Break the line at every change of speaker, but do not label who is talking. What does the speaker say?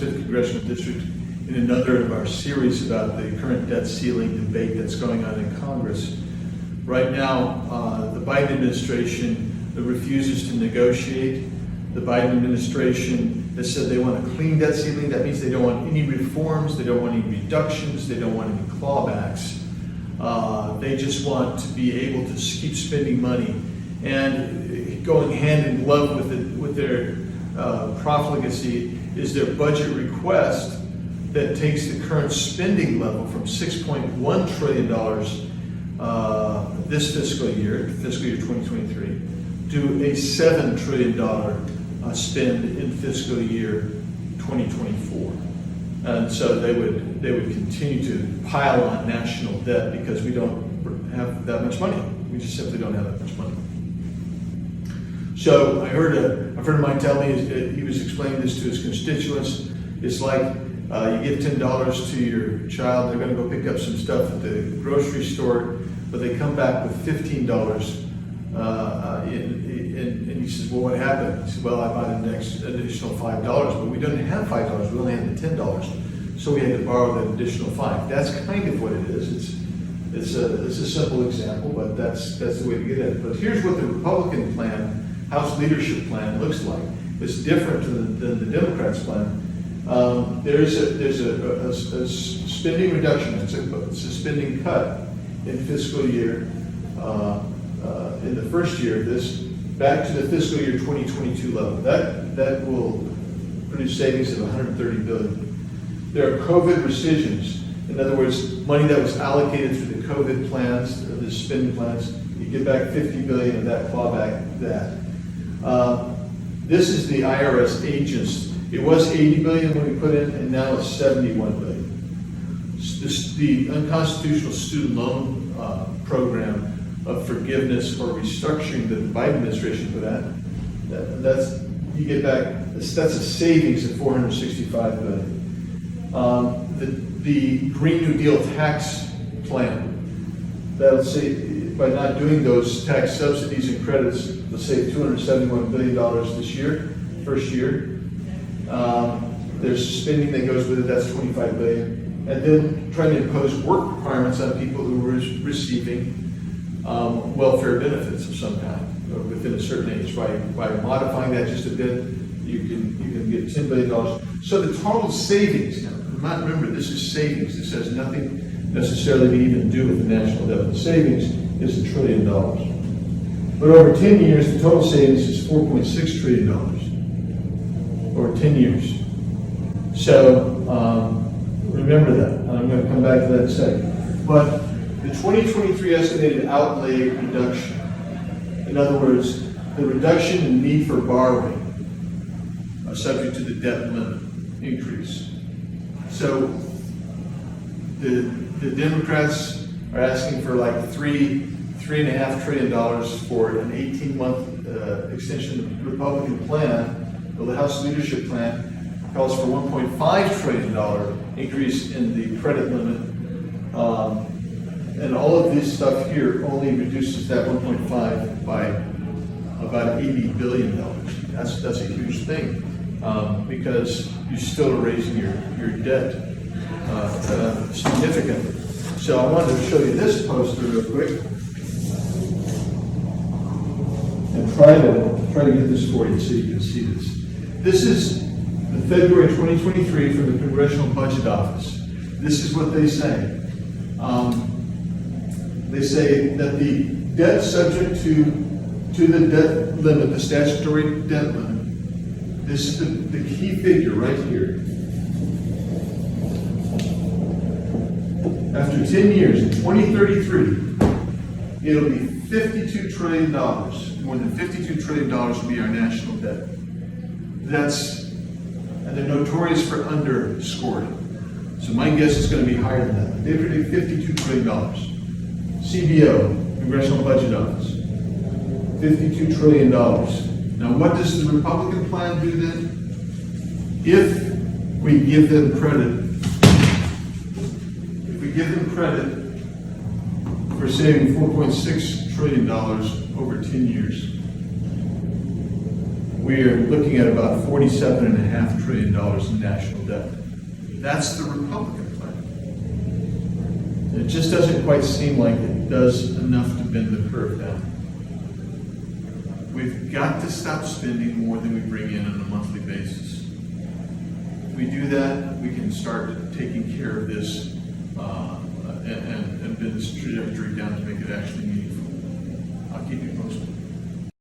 5th Congressional District in another of our series about the current debt ceiling debate that's going on in Congress. Right now, the Biden administration refuses to negotiate. The Biden administration has said they want a clean debt ceiling. That means they don't want any reforms, they don't want any reductions, they don't want any clawbacks. They just want to be able to keep spending money. And going hand in glove with their profligacy is their budget request that takes the current spending level from $6.1 trillion this fiscal year 2023, to a $7 trillion spend in fiscal year 2024. And so they would continue to pile on national debt because we don't have that much money. We just simply don't have that much money. So I heard a friend of mine tell me, he was explaining this to his constituents. It's like you give $10 to your child, they're going to go pick up some stuff at the grocery store, but they come back with $15. And he says, well, what happened? He said, well, I bought an additional $5, but we didn't have $5. We only had the $10. So we had to borrow that additional $5. That's kind of what it is. It's a simple example, but that's the way to get at it. But here's what the Republican plan, House leadership plan, looks like. It's different than the Democrats' plan. There's a spending reduction. It's a spending cut in fiscal year, in the first year of this, back to the fiscal year 2022 level. That will produce savings of $130 billion. There are COVID rescissions. In other words, money that was allocated through the COVID plans, the spending plans, you get back $50 billion of that, claw back that. This is the IRS agents. It was $80 billion when we put in, and now it's $71 billion. The unconstitutional student loan program of forgiveness or restructuring that the Biden administration put out, that's you get back. That's a savings of $465 billion. The Green New Deal tax plan, that'll say by not doing those tax subsidies and credits, they'll save $271 billion this year, first year. There's spending that goes with it, that's $25 billion. And then trying to impose work requirements on people who are receiving welfare benefits of some kind within a certain age. By modifying that just a bit, you can get $10 billion. So the total savings, now remember this is savings. This has nothing necessarily to even do with the national debt. The savings is $1 trillion. But over 10 years, the total savings is $4.6 trillion. Over 10 years. So remember that. And I'm going to come back to that in a second. But the 2023 estimated outlay reduction, in other words, the reduction in need for borrowing, are subject to the debt limit increase. So the Democrats are asking for like $3.5 trillion for an 18-month extension of the Republican plan. Well, the House leadership plan calls for $1.5 trillion increase in the credit limit. And all of this stuff here only reduces that 1.5 by about $80 billion. That's a huge thing because you still are raising your debt significantly. So I wanted to show you this poster real quick and try to get this for you so you can see this. This is the February 2023 from the Congressional Budget Office. This is what they say. They say that the debt subject to the debt limit, the statutory debt limit, this is the key figure right here. After 10 years, in 2033, it'll be $52 trillion. More than $52 trillion will be our national debt. And they're notorious for underscoring. So my guess is going to be higher than that. They predict $52 trillion. CBO, Congressional Budget Office, $52 trillion. Now, what does the Republican plan do then? If we give them credit, for saving $4.6 trillion over 10 years, we're looking at about $47.5 trillion in national debt. That's the Republican plan. It just doesn't quite seem like it does enough to bend the curve down. We've got to stop spending more than we bring in on a monthly basis. If we do that, we can start taking care of this and bend this trajectory down to make it actually meaningful. I'll keep you posted.